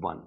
1।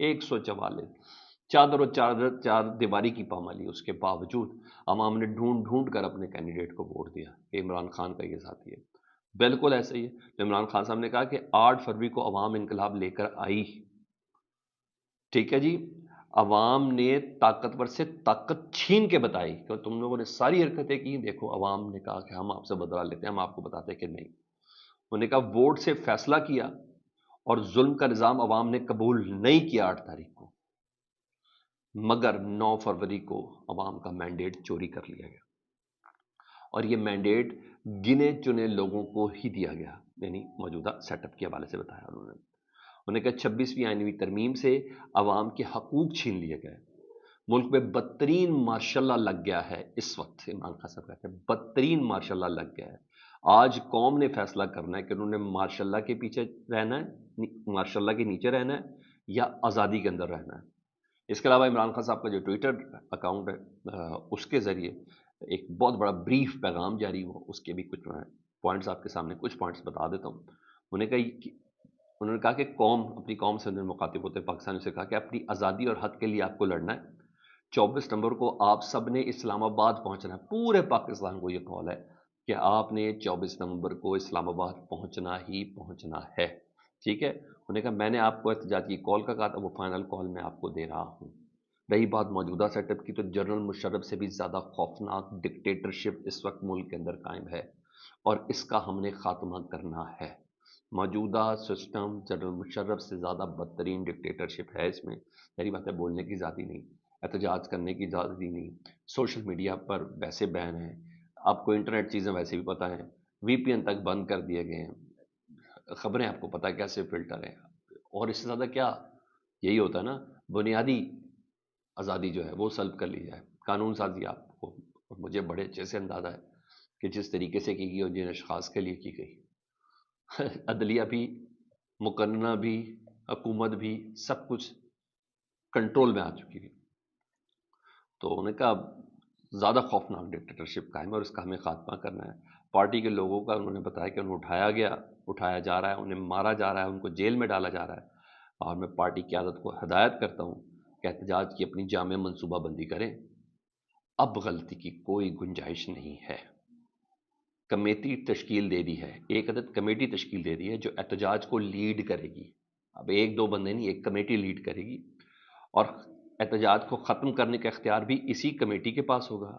144 چادر و چار دیواری کی پامالی، اس کے باوجود عوام نے ڈھونڈ ڈھونڈ کر اپنے کینڈیڈیٹ کو ووٹ دیا کہ عمران خان کا یہ ساتھی ہے۔ بالکل ایسا ہی ہے، عمران خان صاحب نے کہا کہ 8 فروری کو عوام انقلاب لے کر آئی، ٹھیک ہے جی، عوام نے طاقتور سے طاقت چھین کے بتائی کہ تم لوگوں نے ساری حرکتیں کی، دیکھو عوام نے کہا کہ ہم آپ سے بدلہ لیتے ہیں، ہم آپ کو بتاتے ہیں کہ نہیں۔ انہوں نے کہا ووٹ سے فیصلہ کیا، اور ظلم کا نظام عوام نے قبول نہیں کیا 8 تاریخ کو، مگر 9 فروری کو عوام کا مینڈیٹ چوری کر لیا گیا، اور یہ مینڈیٹ گنے چنے لوگوں کو ہی دیا گیا، یعنی موجودہ سیٹ اپ کے حوالے سے بتایا انہوں نے کہا 26ویں آئینوی ترمیم سے عوام کے حقوق چھین لیے گئے، ملک میں بدترین ماشاء اللہ لگ گیا ہے اس وقت، عمران خان صاحب کہتے ہیں بدترین ماشاء اللہ لگ گیا ہے، آج قوم نے فیصلہ کرنا ہے کہ انہوں نے ماشاء اللہ کے پیچھے رہنا ہے، ماشاء اللہ کے نیچے رہنا ہے، یا آزادی کے اندر رہنا ہے۔ اس کے علاوہ عمران خان صاحب کا جو ٹویٹر اکاؤنٹ ہے، اس کے ذریعے ایک بہت بڑا بریف پیغام جاری ہوا، اس کے بھی کچھ میں پوائنٹس آپ کے سامنے کچھ پوائنٹس بتا دیتا ہوں۔ انہوں نے کہا کہ قوم، اپنی قوم سے انہوں نے مخاطب ہوتے پاکستان سے کہا کہ اپنی آزادی اور حق کے لیے آپ کو لڑنا ہے، 24 نومبر کو آپ سب نے اسلام آباد پہنچنا ہے، پورے پاکستان کو یہ کال ہے کہ آپ نے 24 نومبر کو اسلام آباد پہنچنا ہی پہنچنا ہے، ٹھیک ہے۔ انہوں نے کہا میں نے آپ کو احتجاج کی کال کا کہا تھا، وہ فائنل کال میں آپ کو دے رہا ہوں۔ رہی بات موجودہ سیٹ اپ کی، تو جنرل مشرف سے بھی زیادہ خوفناک ڈکٹیٹرشپ اس وقت ملک کے اندر قائم ہے، اور اس کا ہم نے خاتمہ کرنا ہے۔ موجودہ سسٹم جنرل مشرف سے زیادہ بدترین ڈکٹیٹرشپ ہے، اس میں میری بات ہے، بولنے کی آزادی نہیں، احتجاج کرنے کی آزادی نہیں، سوشل میڈیا پر ویسے بین ہیں، آپ کو انٹرنیٹ چیزیں ویسے بھی پتہ ہیں، وی پی این تک بند کر دیے گئے ہیں، خبریں آپ کو پتہ ہے کیسے فلٹر ہیں، اور اس سے زیادہ کیا یہی ہوتا ہے نا، بنیادی آزادی جو ہے وہ سلب کر لی جائے۔ قانون سازی آپ کو، اور مجھے بڑے اچھے سے اندازہ ہے کہ جس طریقے سے کی گئی اور جن اشخاص کے لیے کی گئی، عدلیہ بھی، مقننہ بھی، حکومت بھی، سب کچھ کنٹرول میں آ چکی ہے۔ تو انہوں نے کہا زیادہ خوفناک ڈکٹیٹرشپ قائم ہے، اور اس کا ہمیں خاتمہ کرنا ہے۔ پارٹی کے لوگوں کا انہوں نے بتایا کہ انہیں اٹھایا جا رہا ہے، انہیں مارا جا رہا ہے، ان کو جیل میں ڈالا جا رہا ہے، اور میں پارٹی قیادت کو ہدایت کرتا ہوں کہ احتجاج کی اپنی جامع منصوبہ بندی کریں، اب غلطی کی کوئی گنجائش نہیں ہے۔ کمیٹی تشکیل دے دی ہے، ایک عدد کمیٹی تشکیل دے دی ہے جو احتجاج کو لیڈ کرے گی، اب ایک دو بندے نہیں، ایک کمیٹی لیڈ کرے گی، اور احتجاج کو ختم کرنے کا اختیار بھی اسی کمیٹی کے پاس ہوگا۔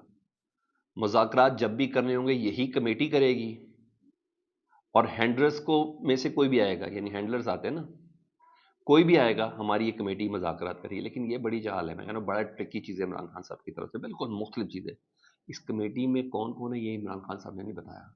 مذاکرات جب بھی کرنے ہوں گے یہی کمیٹی کرے گی، اور ہینڈلرز کو میں سے کوئی بھی آئے گا، یعنی ہینڈلرز آتے ہیں نا، کوئی بھی آئے گا، ہماری یہ کمیٹی مذاکرات کری، لیکن یہ بڑی جہال ہے، میں کہنا بڑا ٹرکی چیز ہے عمران خان صاحب کی طرف سے، بالکل مختلف چیز ہے۔ اس کمیٹی میں کون کون ہے یہ عمران خان صاحب نے نہیں بتایا،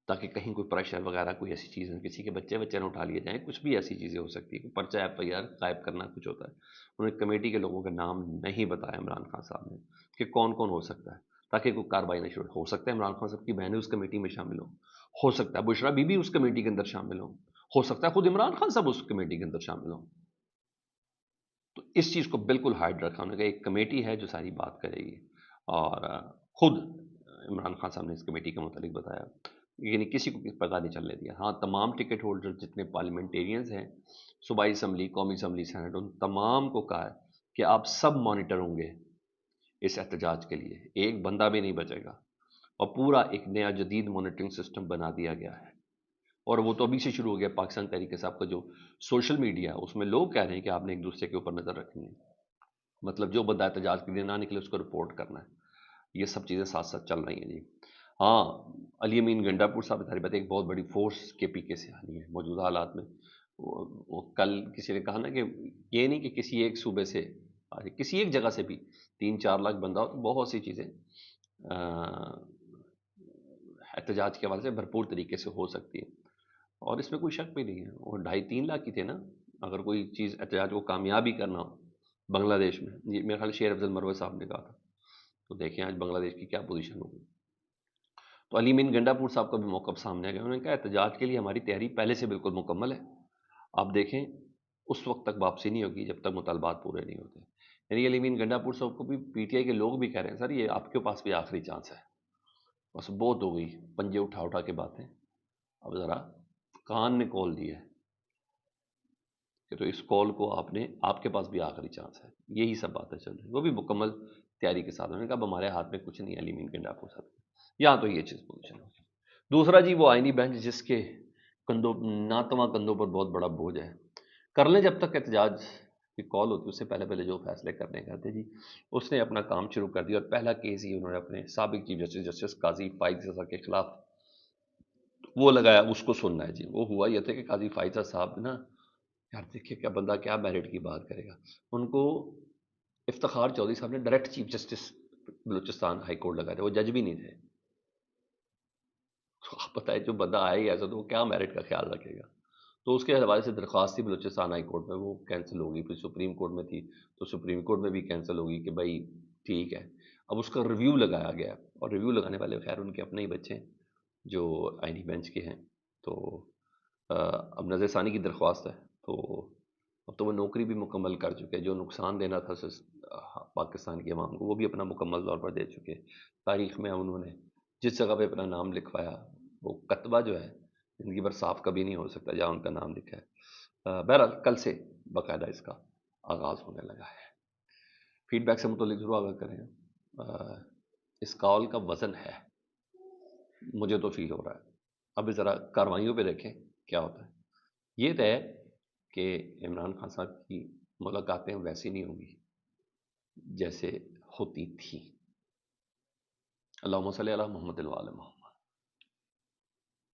تاکہ کہیں کوئی پریشر وغیرہ کوئی ایسی چیز نہ، کسی کے بچے نہ اٹھا لیے جائیں، کچھ بھی ایسی چیزیں ہو سکتی ہے، پرچہ ایف آئی آر غائب کرنا کچھ ہوتا ہے۔ انہوں نے کمیٹی کے لوگوں کا نام نہیں بتایا عمران خان صاحب نے کہ کون کون ہو سکتا ہے، تاکہ کوئی کارروائی نہ شروع ہو سکتا ہے عمران خان صاحب کی بہنیں اس کمیٹی میں شامل ہوں، ہو سکتا ہے بشرا بی بی اس کمیٹی کے اندر شامل ہوں، ہو سکتا ہے خود عمران خان صاحب اس کمیٹی کے اندر شامل ہوں۔ تو اس چیز کو بالکل ہائڈ رکھا، انہوں نے کہا ایک کمیٹی ہے جو ساری بات کرے گی، اور خود عمران خان صاحب نے اس کمیٹی کے متعلق بتایا، یعنی کسی کو پتہ نہیں چلنے دیا۔ ہاں تمام ٹکٹ ہولڈر جتنے پارلیمنٹیرینز ہیں، صوبائی اسمبلی، قومی اسمبلی، سینٹ، ان تمام کو کہا ہے کہ آپ سب مانیٹر ہوں گے اس احتجاج کے لیے، ایک بندہ بھی نہیں بچے گا، اور پورا ایک نیا جدید مانیٹرنگ سسٹم بنا دیا گیا ہے، اور وہ تو ابھی سے شروع ہو گیا۔ پاکستان تحریک صاحب کا جو سوشل میڈیا ہے اس میں لوگ کہہ رہے ہیں کہ آپ نے ایک دوسرے کے اوپر نظر رکھنی ہے، مطلب جو بندہ احتجاج کے لیے نہ نکلے اس کو رپورٹ کرنا ہے، یہ سب چیزیں ساتھ ساتھ چل رہی ہیں جی۔ ہاں علی امین گنڈا پور صاحب ساری بات، ایک بہت بڑی فورس کے پی کے سے آنی ہے موجودہ حالات میں۔ وہ کل کسی نے کہا نا کہ یہ نہیں کہ کسی ایک صوبے سے، کسی ایک جگہ سے بھی 3-4 لاکھ بندہ ہو تو بہت سی چیزیں احتجاج کے حوالے سے بھرپور طریقے سے ہو سکتی ہے، اور اس میں کوئی شک بھی نہیں ہے۔ وہ 2.5-3 لاکھ کی تھے نا، اگر کوئی چیز احتجاج کو کامیاب ہی کرنا ہو بنگلہ دیش میں، یہ میرے خیال شیر افضل مروہ صاحب نے کہا تھا، تو دیکھیں آج بنگلہ دیش کی کیا پوزیشن ہوگی۔ تو علی امین گنڈا پور صاحب کا بھی موقف سامنے آ گیا، انہوں نے کہا احتجاج کے لیے ہماری تیاری پہلے سے بالکل مکمل ہے، آپ دیکھیں اس وقت تک واپسی نہیں ہوگی جب تک مطالبات پورے نہیں ہوتے۔ یعنی علی امین گنڈا پور صاحب کو بھی پی ٹی آئی کے لوگ بھی کہہ رہے ہیں سر یہ آپ کے پاس بھی آخری چانس ہے، بس بہت ہو گئی پنجے اٹھا اٹھا کے باتیں، اب ذرا کان نے کھول دی ہے۔ کہ تو اس کال کو آپ کے پاس بھی آخری چانس ہے. یہی سب باتیں چل رہی ہیں. وہ بھی مکمل تیاری کے ساتھ. انہوں نے کہا اب ہمارے ہاتھ میں کچھ نہیں ہے علی مین کے ڈاکو صاحب. یہاں تو یہ چیز پوزیشن ہوگی. دوسرا جی وہ آئینی بینچ جس کے کندھوں ناتواں کندھوں پر بہت بڑا بوجھ ہے. کر لیں جب تک احتجاج کی کال ہوتی ہے، اس سے پہلے پہلے جو فیصلے کرنے کا تھے جی اس نے اپنا کام شروع کر دیا. اور پہلا کیس ہی انہوں نے اپنے سابق چیف جسٹس جسٹس قاضی فائز کے خلاف وہ لگایا، اس کو سننا ہے جی. وہ ہوا یہ تھا کہ قاضی فائزہ صاحب نا، یار دیکھیے کیا بندہ کیا میرٹ کی بات کرے گا. ان کو افتخار چودھری صاحب نے direct chief justice Balochistan high court لگا تھا. وہ جج بھی نہیں تھے. آپ بتائیں جو بندہ آئے ہی ایسا تو وہ کیا میرٹ کا خیال رکھے گا. تو اس کے حوالے سے درخواست تھی بلوچستان ہائی کورٹ میں، وہ کینسل ہوگی. پھر سپریم کورٹ میں تھی تو سپریم کورٹ میں بھی کینسل ہوگی کہ بھائی ٹھیک ہے. اب اس کا ریویو لگایا گیا، اور ریویو لگانے والے خیر ان کے اپنے ہی بچے ہیں جو آئینی بینچ کے ہیں. تو اب نظر ثانی کی درخواست ہے. تو اب تو وہ نوکری بھی مکمل کر چکے. جو نقصان دینا تھا پاکستان کی عوام کو وہ بھی اپنا مکمل طور پر دے چکے. تاریخ میں انہوں نے جس جگہ پہ اپنا نام لکھوایا وہ کتبہ جو ہے زندگی بھر صاف کبھی نہیں ہو سکتا جہاں ان کا نام لکھا ہے. بہرحال کل سے باقاعدہ اس کا آغاز ہونے لگا ہے. فیڈ بیک سے متعلق ضرور آگاہ کریں. اس کال کا وزن ہے، مجھے تو فیل ہو رہا ہے. اب ذرا کاروائیوں پہ دیکھیں کیا ہوتا ہے. یہ طے کہ عمران خان صاحب کی ملاقاتیں ویسی نہیں ہوں گی جیسے ہوتی تھیں. اللہم صلی علی محمد وعلی محمد.